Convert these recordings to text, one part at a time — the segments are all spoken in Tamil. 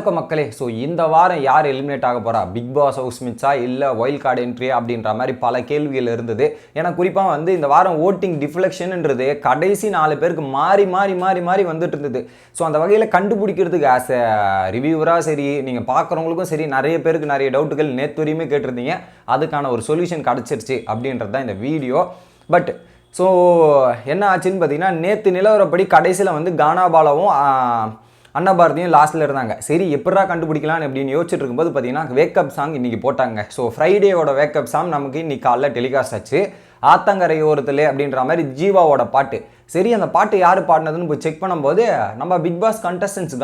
வணக்கம் மக்களே. ஸோ இந்த வாரம் யார் எலிமினேட் ஆக போகிறா, பிக் பாஸ் ஹவுஸ் மிச்சா இல்லை வைல்ட் கார்டு என்ட்ரி அப்படின்ற மாதிரி பல கேள்விகள் இருந்தது. ஏன்னா குறிப்பாக வந்து இந்த வாரம் ஓட்டிங் டிஃப்ளெக்ஷன்ன்றது கடைசி 4 பேருக்கு மாறி மாறி மாறி மாறி வந்துட்டு இருந்தது. ஸோ அந்த வகையில் கண்டுபிடிக்கிறதுக்கு ஆஸ் எ ரிவ்யூவராக சரி, நீங்கள் பார்க்குறவங்களுக்கும் சரி, நிறைய பேருக்கு நிறைய டவுட்டுகள் நேற்று வரையுமே கேட்டிருந்தீங்க. அதுக்கான ஒரு சொல்யூஷன் கிடச்சிருச்சு அப்படின்றது தான் இந்த வீடியோ. பட் ஸோ என்ன ஆச்சுன்னு பார்த்தீங்கன்னா, நேற்று நிலவரப்படி கடைசியில் வந்து கானாபாலாவும் அன்னபாரதியும் லாஸ்ட்டில் இருந்தாங்க. சரி எப்படா கண்டுபிடிக்கலான்னு அப்படின்னு யோசிச்சுட்டு இருக்கும்போது பார்த்தீங்கன்னா வேக்கப் சாங் இன்றைக்கி போட்டாங்க. ஸோ ஃப்ரைடேவோட வேக்கப் சாங் நமக்கு இன்றைக்கி காலைல டெலிகாஸ்ட் ஆச்சு. ஆத்தங்கரை ஓரத்தில் அப்படின்ற மாதிரி ஜீவாவோட பாட்டு. சரி அந்த பாட்டு யார் பாடினதுன்னு போய் செக் பண்ணும்போது நம்ம பிக் பாஸ் கண்டஸ்டன்ஸ்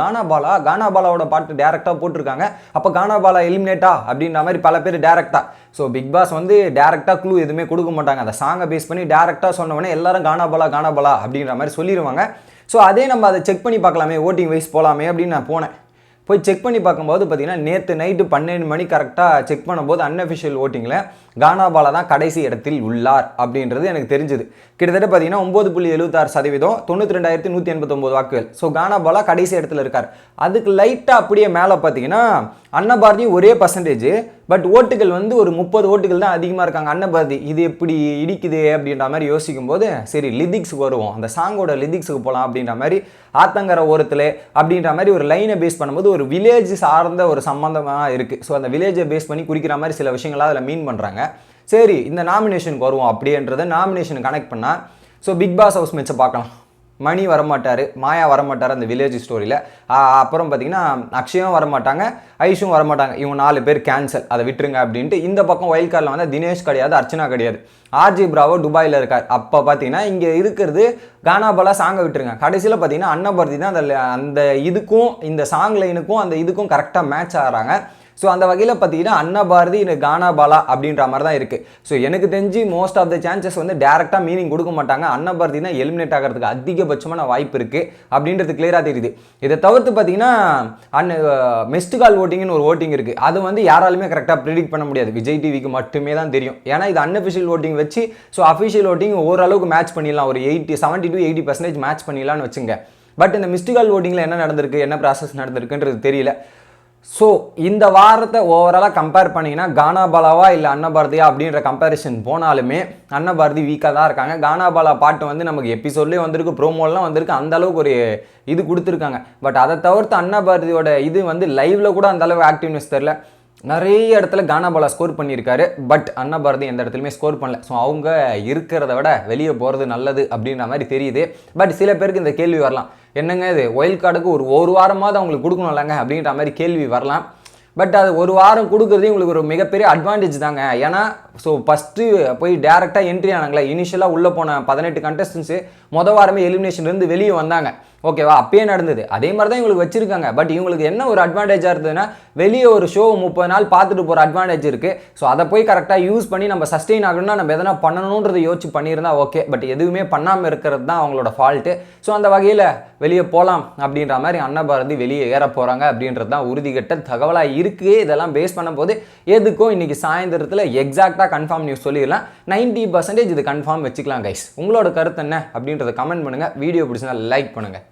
கானாபாலாவோட பாட்டு டேரெக்டாக போட்டிருக்காங்க. அப்போ கானாபாலா எலிமினேட்டா அப்படின்ற மாதிரி பல பேர் டேரெக்டாக. ஸோ பிக் பாஸ் வந்து டேரெக்டாக க்ளூ எதுவுமே கொடுக்க மாட்டாங்க. அந்த சாங்கை பேஸ் பண்ணி டேரெக்டாக சொன்னவொடனே எல்லாரும் கானாபாலா அப்படின்ற மாதிரி சொல்லிடுவாங்க. ஸோ அதே நம்ம அதை செக் பண்ணி பார்க்கலாமே, ஓட்டிங் வைஸ் போகலாமே அப்படின்னு நான் போனேன். போய் செக் பண்ணி பார்க்கும்போது பார்த்தீங்கன்னா நேற்று நைட்டு 12 மணி கரெக்டாக செக் பண்ணும்போது அன்அஃபிஷியல் ஓட்டிங்கில் கானாபாலா தான் கடைசி இடத்தில் உள்ளார் அப்படின்றது எனக்கு தெரிஞ்சுது. கிட்டத்தட்ட பார்த்தீங்கன்னா 9.76%, 92,189 வாக்குகள். ஸோ கானாபாலா கடைசி இடத்துல இருக்கார். அதுக்கு லைட்டாக அப்படியே மேலே பார்த்தீங்கன்னா அன்னபாரதி ஒரே பர்சன்டேஜ், பட் ஓட்டுகள் வந்து ஒரு 30 ஓட்டுகள் தான் அதிகமாக இருக்காங்க. அன்னபாரதி இது எப்படி இடிக்குது அப்படின்ற மாதிரி யோசிக்கும் போது சரி லிரிக்ஸுக்கு வருவோம், அந்த சாங்கோட லிரிக்ஸுக்கு போகலாம் அப்படின்ற மாதிரி ஆத்தங்கரை ஓரத்தில் அப்படின்ற மாதிரி ஒரு லைனை பேஸ் பண்ணும்போது ஒரு வில்லேஜ் சார்ந்த ஒரு சம்மந்தமாக இருக்குது. ஸோ அந்த வில்லேஜை பேஸ் பண்ணி குறிக்கிற மாதிரி சில விஷயங்களாக அதில் மீன் பண்ணுறாங்க. சரி இந்த நாமினேஷனுக்கு வருவோம் அப்படின்றத நாமினேஷன் கனெக்ட் பண்ணால் ஸோ பிக் பாஸ் ஹவுஸ் மேட்சை பார்க்கலாம். மணி வரமாட்டார், மாயா வரமாட்டார் அந்த வில்லேஜ் ஸ்டோரியில். அப்புறம் பார்த்தீங்கன்னா அக்ஷயும் வரமாட்டாங்க, ஐஷும் வரமாட்டாங்க. இவங்க 4 பேர் கேன்சல், அதை விட்டுருங்க அப்படின்ட்டு. இந்த பக்கம் வைல்ட் கார்டில் வந்து தினேஷ் கிடையாது, அர்ச்சனா கிடையாது, ஆர்ஜி பிராவோ துபாயில் இருக்கார். அப்போ பார்த்தீங்கன்னா இங்கே இருக்கிறது கானாபாலா சாங்கை விட்டுருங்க. கடைசியில் பார்த்தீங்கன்னா அன்னபாரதி தான் அந்த இதுக்கும் இந்த சாங் லைனுக்கும் அந்த இதுக்கும் கரெக்டாக மேட்ச் ஆகிறாங்க. ஸோ அந்த வகையில் பார்த்தீங்கன்னா அன்னபாரதி கானாபாலா அப்படின்ற மாதிரி தான் இருக்குது. ஸோ எனக்கு தெரிஞ்சு மோஸ்ட் ஆஃப் த சான்சஸ் வந்து டேரெக்டாக மீனிங் கொடுக்க மாட்டாங்க. அன்னபாரதி தான் எலிமினேட் ஆகிறதுக்கு அதிகபட்சமான வாய்ப்பு இருக்குது அப்படின்றது கிளியராக தெரியுது. இதை தவிர்த்து பார்த்தீங்கன்னா மிஸ்டு கால் ஓட்டிங்னு ஒரு ஓட்டிங் இருக்குது. அது வந்து யாராலுமே கரெக்டாக ப்ரிடிக்ட் பண்ண முடியாது, விஜய் டிவிக்கு மட்டுமே தான் தெரியும். ஏன்னா இது அன்அஃபிஷியல் ஓட்டிங் வச்சு ஸோ அஃபிஷியல் ஓட்டிங் ஓரளவுக்கு மேட்ச் பண்ணிடலாம், ஒரு 70 to 80% மேட்ச் பண்ணிடலான்னு வச்சுங்க. பட் இந்த மிஸ்டு கால் ஓட்டிங்கில் என்ன நடந்திருக்கு, என்ன ப்ராசஸ் நடந்திருக்குன்றது தெரியல. ஸோ இந்த வாரத்தை ஓவராலாக கம்பேர் பண்ணிங்கன்னா கானாபாலாவா இல்லை அன்னபாரதியா அப்படின்ற கம்பேரிஷன் போனாலுமே அன்னபாரதி வீக்காக தான் இருக்காங்க. கானாபாலா பாட்டு வந்து நமக்கு எபிசோட்லேயே வந்திருக்கு, ப்ரோமோலாம் வந்திருக்கு, அந்தளவுக்கு ஒரு இது கொடுத்துருக்காங்க. பட் அதை தவிர்த்து அன்னபாரதியோட இது வந்து லைவில் கூட அந்தளவு ஆக்டிவ்னஸ் தெரில. நிறைய இடத்துல கானாபாலா ஸ்கோர் பண்ணியிருக்காரு, பட் அன்னபாரதி எந்த இடத்துலையுமே ஸ்கோர் பண்ணல. ஸோ அவங்க இருக்கிறத விட வெளியே போகிறது நல்லது அப்படின்ற மாதிரி தெரியுது. பட் சில பேருக்கு இந்த கேள்வி வரலாம், என்னங்க இது வைல்ட் கார்டுக்கு ஒரு வாரமாவது அவங்களுக்கு கொடுக்கணும்லங்க அப்படின்ற மாதிரி கேள்வி வரலாம். பட் அது ஒரு வாரம் கொடுக்குறதே உங்களுக்கு ஒரு மிகப்பெரிய அட்வான்டேஜ் தாங்க. ஏன்னா ஸோ ஃபஸ்ட்டு போய் டேரெக்டாக என்ட்ரி ஆனாங்களே, இனிஷியலாக உள்ளே போன 18 கண்டஸ்டன்ஸு வாரமே எலிமினேஷன்லேருந்து வெளியே வந்தாங்க, ஓகேவா? அப்பயே நடந்தது. அதே மாதிரி தான் இவங்களுக்கு வச்சுருக்காங்க. பட் இவங்களுக்கு என்ன ஒரு அட்வான்டேஜாக இருந்ததுன்னா வெளியே ஒரு ஷோ 30 நாள் பார்த்துட்டு போகிற அட்வான்டேஜ் இருக்குது. ஸோ அதை போய் கரெக்டாக யூஸ் பண்ணி நம்ம சஸ்டெயின் ஆகணும்னா நம்ம எதனா பண்ணணுன்றதை யோசிச்சு பண்ணியிருந்தா ஓகே. பட் எதுவுமே பண்ணாமல் இருக்கிறது தான் அவங்களோட ஃபால்ட்டு. ஸோ அந்த வகையில் வெளியே போகலாம் அப்படின்ற மாதிரி அன்னபாரதி வெளியே ஏற போகிறாங்க அப்படின்றது தான் உறுதிகட்ட தகவலாக இருக்குது. இதெல்லாம் பேஸ் பண்ணும்போது எதுக்கும் இன்றைக்கி சாயந்தரத்தில் எக்ஸாக்டாக கன்ஃபார்ம் நியூஸ் சொல்லிடலாம். 90% இது கன்ஃபார்ம் வச்சுக்கலாம் கைஸ். உங்களோட கருத்து என்ன அப்படின்றத கமெண்ட் பண்ணுங்கள். வீடியோ பிடிச்சிருந்தா லைக் பண்ணுங்கள்.